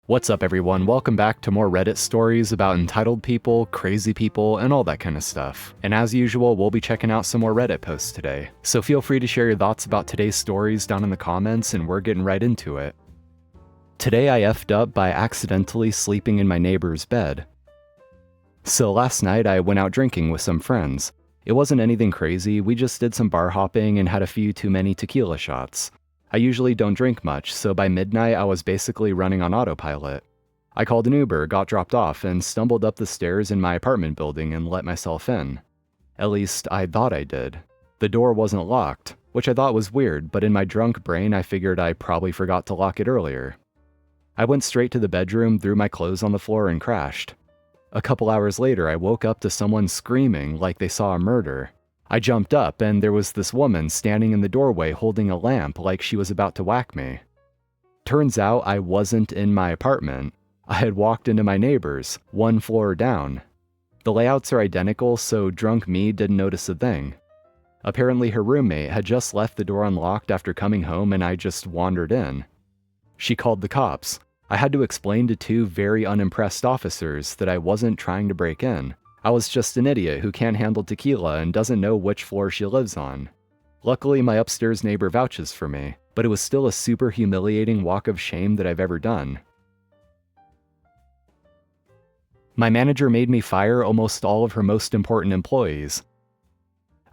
What's up everyone, welcome back to more Reddit stories about entitled people, crazy people, and all that kind of stuff. And as usual, we'll be checking out some more Reddit posts today. So feel free to share your thoughts about today's stories down in the comments and we're getting right into it. Today I effed up by accidentally sleeping in my neighbor's bed. So last night I went out drinking with some friends. It wasn't anything crazy, we just did some bar hopping and had a few too many tequila shots. I usually don't drink much, so by midnight I was basically running on autopilot. I called an Uber, got dropped off, and stumbled up the stairs in my apartment building and let myself in. At least, I thought I did. The door wasn't locked, which I thought was weird, but in my drunk brain I figured I probably forgot to lock it earlier. I went straight to the bedroom, threw my clothes on the floor, and crashed. A couple hours later I woke up to someone screaming like they saw a murder. I jumped up and there was this woman standing in the doorway holding a lamp like she was about to whack me. Turns out I wasn't in my apartment. I had walked into my neighbor's, one floor down. The layouts are identical, so drunk me didn't notice a thing. Apparently her roommate had just left the door unlocked after coming home and I just wandered in. She called the cops. I had to explain to two very unimpressed officers that I wasn't trying to break in. I was just an idiot who can't handle tequila and doesn't know which floor she lives on. Luckily, my upstairs neighbor vouches for me, but it was still a super humiliating walk of shame that I've ever done. My manager made me fire almost all of her most important employees.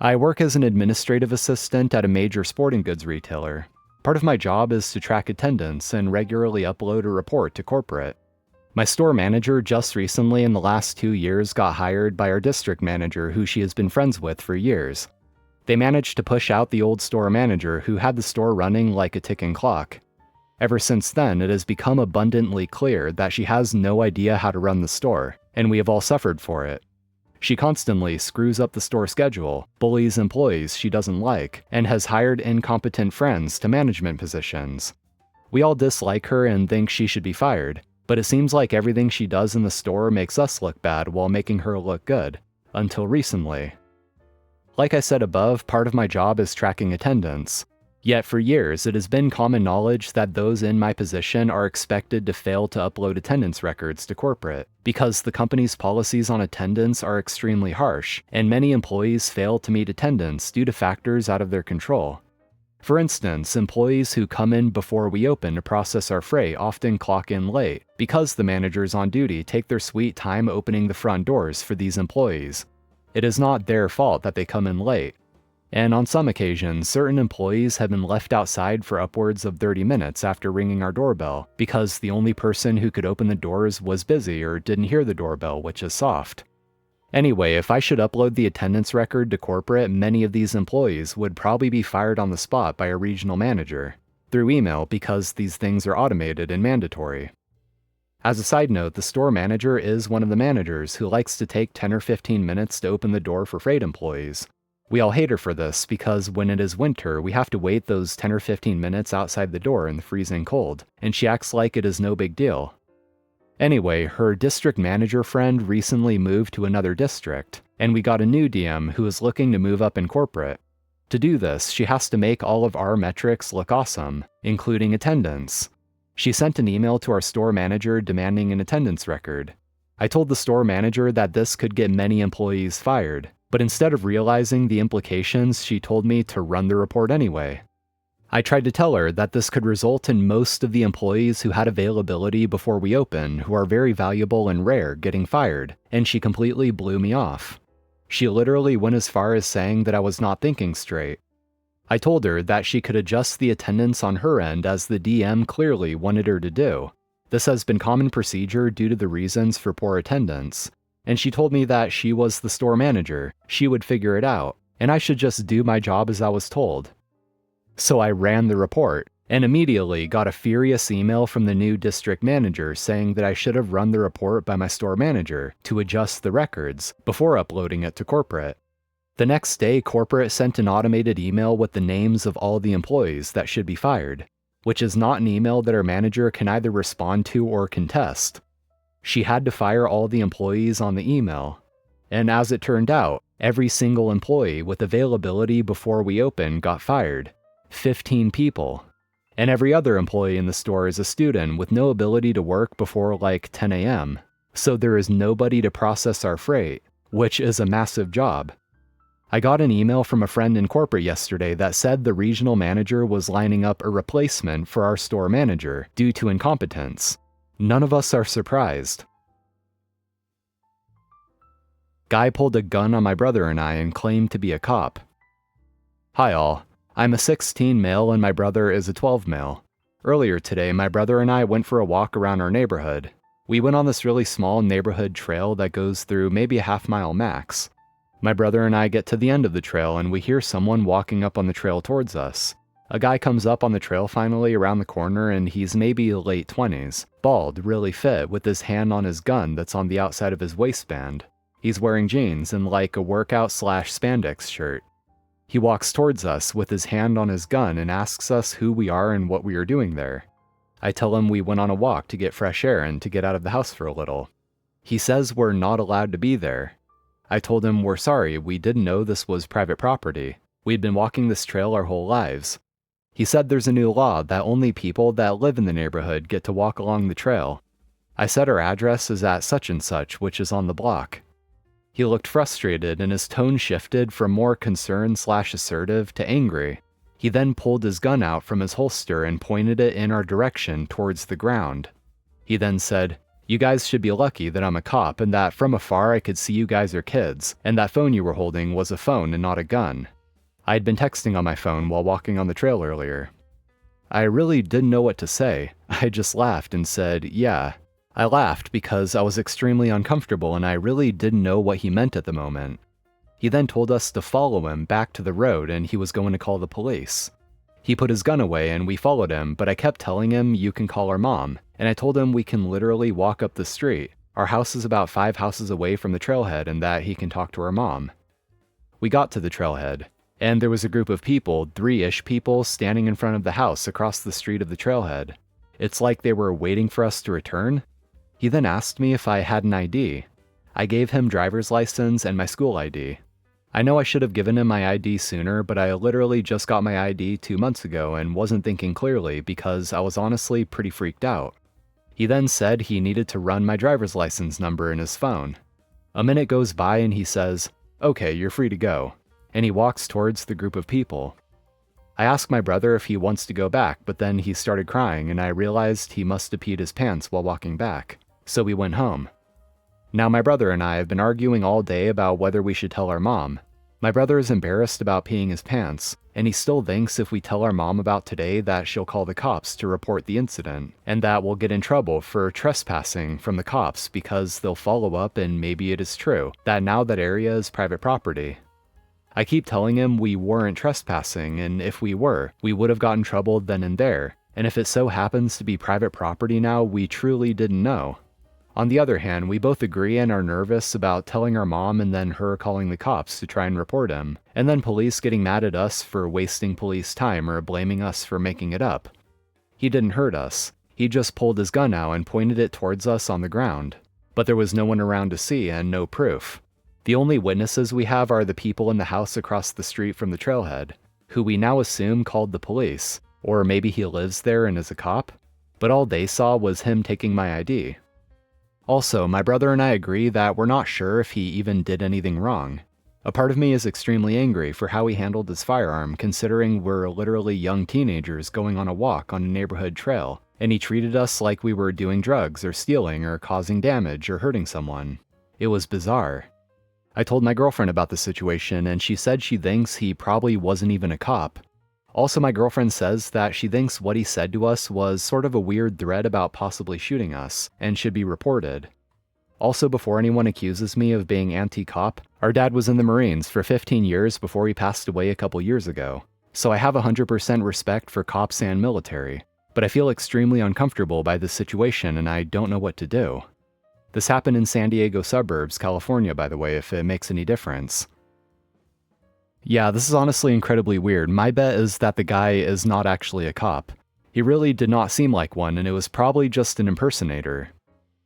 I work as an administrative assistant at a major sporting goods retailer. Part of my job is to track attendance and regularly upload a report to corporate. My store manager just recently in the last 2 years got hired by our district manager who she has been friends with for years. They managed to push out the old store manager who had the store running like a ticking clock. Ever since then, it has become abundantly clear that she has no idea how to run the store, and we have all suffered for it. She constantly screws up the store schedule, bullies employees she doesn't like, and has hired incompetent friends to management positions. We all dislike her and think she should be fired. But it seems like everything she does in the store makes us look bad while making her look good. Until recently. Like I said above, part of my job is tracking attendance. Yet for years, it has been common knowledge that those in my position are expected to fail to upload attendance records to corporate, because the company's policies on attendance are extremely harsh, and many employees fail to meet attendance due to factors out of their control. For instance, employees who come in before we open to process our freight often clock in late, because the managers on duty take their sweet time opening the front doors for these employees. It is not their fault that they come in late. And on some occasions, certain employees have been left outside for upwards of 30 minutes after ringing our doorbell, because the only person who could open the doors was busy or didn't hear the doorbell, which is soft. Anyway, if I should upload the attendance record to corporate, many of these employees would probably be fired on the spot by a regional manager, through email because these things are automated and mandatory. As a side note, the store manager is one of the managers who likes to take 10 or 15 minutes to open the door for freight employees. We all hate her for this because when it is winter, we have to wait those 10 or 15 minutes outside the door in the freezing cold, and she acts like it is no big deal. Anyway, her district manager friend recently moved to another district, and we got a new DM who is looking to move up in corporate. To do this, she has to make all of our metrics look awesome, including attendance. She sent an email to our store manager demanding an attendance record. I told the store manager that this could get many employees fired, but instead of realizing the implications, she told me to run the report anyway. I tried to tell her that this could result in most of the employees who had availability before we open, who are very valuable and rare, getting fired, and she completely blew me off. She literally went as far as saying that I was not thinking straight. I told her that she could adjust the attendance on her end as the DM clearly wanted her to do. This has been common procedure due to the reasons for poor attendance, and she told me that she was the store manager, she would figure it out, and I should just do my job as I was told. So I ran the report, and immediately got a furious email from the new district manager saying that I should have run the report by my store manager to adjust the records before uploading it to corporate. The next day, corporate sent an automated email with the names of all the employees that should be fired, which is not an email that our manager can either respond to or contest. She had to fire all the employees on the email, and as it turned out, every single employee with availability before we opened got fired. 15 people. And every other employee in the store is a student with no ability to work before like 10 a.m. So there is nobody to process our freight, which is a massive job. I got an email from a friend in corporate yesterday that said the regional manager was lining up a replacement for our store manager due to incompetence. None of us are surprised. Guy pulled a gun on my brother and I and claimed to be a cop. Hi all. I'm a 16 male and my brother is a 12 male. Earlier today, my brother and I went for a walk around our neighborhood. We went on this really small neighborhood trail that goes through maybe a half-mile max. My brother and I get to the end of the trail and we hear someone walking up on the trail towards us. A guy comes up on the trail finally around the corner and he's maybe late 20s, bald, really fit, with his hand on his gun that's on the outside of his waistband. He's wearing jeans and like a workout/spandex shirt. He walks towards us with his hand on his gun and asks us who we are and what we are doing there. I tell him we went on a walk to get fresh air and to get out of the house for a little. He says we're not allowed to be there. I told him we're sorry, we didn't know this was private property. We'd been walking this trail our whole lives. He said there's a new law that only people that live in the neighborhood get to walk along the trail. I said our address is at such and such, which is on the block. He looked frustrated and his tone shifted from more concerned/assertive to angry. He then pulled his gun out from his holster and pointed it in our direction towards the ground. He then said, "You guys should be lucky that I'm a cop and that from afar I could see you guys are kids, and that phone you were holding was a phone and not a gun." I had been texting on my phone while walking on the trail earlier. I really didn't know what to say. I just laughed and said, "Yeah." I laughed because I was extremely uncomfortable and I really didn't know what he meant at the moment. He then told us to follow him back to the road and he was going to call the police. He put his gun away and we followed him, but I kept telling him you can call our mom, and I told him we can literally walk up the street. Our house is about 5 houses away from the trailhead and that he can talk to our mom. We got to the trailhead, and there was a group of people, 3-ish people, standing in front of the house across the street of the trailhead. It's like they were waiting for us to return. He then asked me if I had an ID. I gave him driver's license and my school ID. I know I should have given him my ID sooner, but I literally just got my ID 2 months ago and wasn't thinking clearly because I was honestly pretty freaked out. He then said he needed to run my driver's license number in his phone. A minute goes by and he says, "Okay, you're free to go," and he walks towards the group of people. I asked my brother if he wants to go back, but then he started crying and I realized he must have peed his pants while walking back. So we went home. Now my brother and I have been arguing all day about whether we should tell our mom. My brother is embarrassed about peeing his pants, and he still thinks if we tell our mom about today that she'll call the cops to report the incident, and that we'll get in trouble for trespassing from the cops because they'll follow up and maybe it is true that now that area is private property. I keep telling him we weren't trespassing, and if we were, we would have gotten trouble then and there, and if it so happens to be private property now, we truly didn't know. On the other hand, we both agree and are nervous about telling our mom and then her calling the cops to try and report him, and then police getting mad at us for wasting police time or blaming us for making it up. He didn't hurt us. He just pulled his gun out and pointed it towards us on the ground. But there was no one around to see and no proof. The only witnesses we have are the people in the house across the street from the trailhead, who we now assume called the police, or maybe he lives there and is a cop, but all they saw was him taking my ID. Also, my brother and I agree that we're not sure if he even did anything wrong. A part of me is extremely angry for how he handled his firearm, considering we're literally young teenagers going on a walk on a neighborhood trail, and he treated us like we were doing drugs or stealing or causing damage or hurting someone. It was bizarre. I told my girlfriend about the situation and she said she thinks he probably wasn't even a cop. Also, my girlfriend says that she thinks what he said to us was sort of a weird threat about possibly shooting us, and should be reported. Also, before anyone accuses me of being anti-cop, our dad was in the Marines for 15 years before he passed away a couple years ago, so I have 100% respect for cops and military, but I feel extremely uncomfortable by this situation and I don't know what to do. This happened in San Diego suburbs, California, by the way, if it makes any difference. Yeah, this is honestly incredibly weird. My bet is that the guy is not actually a cop. He really did not seem like one, and it was probably just an impersonator.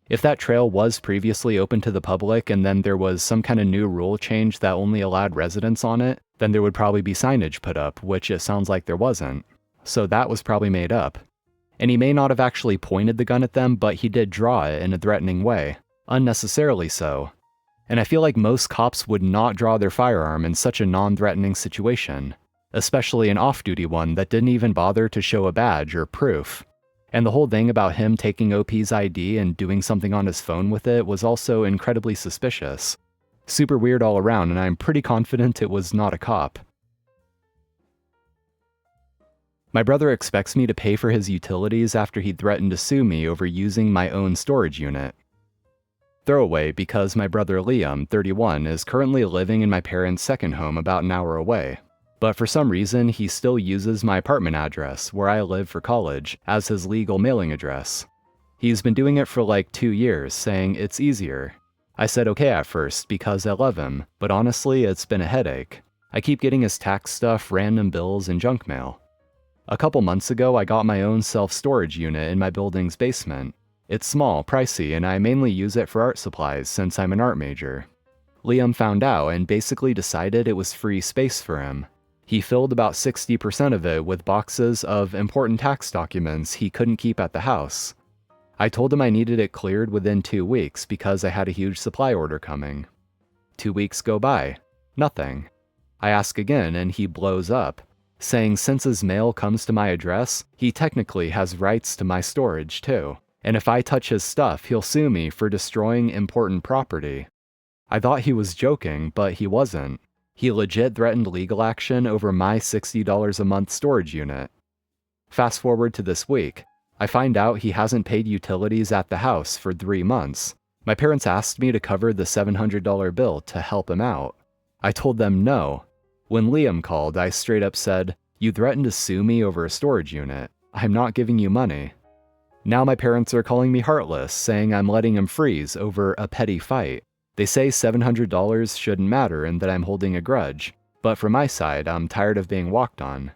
If that trail was previously open to the public and then there was some kind of new rule change that only allowed residents on it, then there would probably be signage put up, which it sounds like there wasn't. so that was probably made up. And he may not have actually pointed the gun at them, but he did draw it in a threatening way, unnecessarily so. And I feel like most cops would not draw their firearm in such a non-threatening situation, especially an off-duty one that didn't even bother to show a badge or proof. And the whole thing about him taking OP's ID and doing something on his phone with it was also incredibly suspicious. Super weird all around, and I'm pretty confident it was not a cop. My brother expects me to pay for his utilities after he threatened to sue me over using my own storage unit. Throwaway because my brother Liam, 31, is currently living in my parents' second home about an hour away. But for some reason, he still uses my apartment address, where I live for college, as his legal mailing address. He's been doing it for like 2 years, saying it's easier. I said okay at first because I love him, but honestly, it's been a headache. I keep getting his tax stuff, random bills, and junk mail. A couple months ago, I got my own self-storage unit in my building's basement. It's small, pricey, and I mainly use it for art supplies since I'm an art major. Liam found out and basically decided it was free space for him. He filled about 60% of it with boxes of important tax documents he couldn't keep at the house. I told him I needed it cleared within 2 weeks because I had a huge supply order coming. 2 weeks go by. Nothing. I ask again and he blows up, saying since his mail comes to my address, he technically has rights to my storage too, and if I touch his stuff, he'll sue me for destroying important property. I thought he was joking, but he wasn't. He legit threatened legal action over my $60 a month storage unit. Fast forward to this week. I find out he hasn't paid utilities at the house for 3 months. My parents asked me to cover the $700 bill to help him out. I told them no. When Liam called, I straight up said, "You threatened to sue me over a storage unit. I'm not giving you money." Now my parents are calling me heartless, saying I'm letting him freeze over a petty fight. They say $700 shouldn't matter and that I'm holding a grudge, but from my side, I'm tired of being walked on.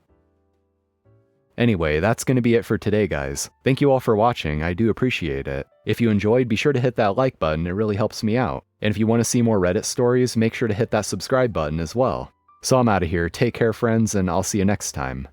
Anyway, that's going to be it for today, guys. Thank you all for watching, I do appreciate it. If you enjoyed, be sure to hit that like button, it really helps me out. And if you want to see more Reddit stories, make sure to hit that subscribe button as well. So I'm out of here, take care friends, and I'll see you next time.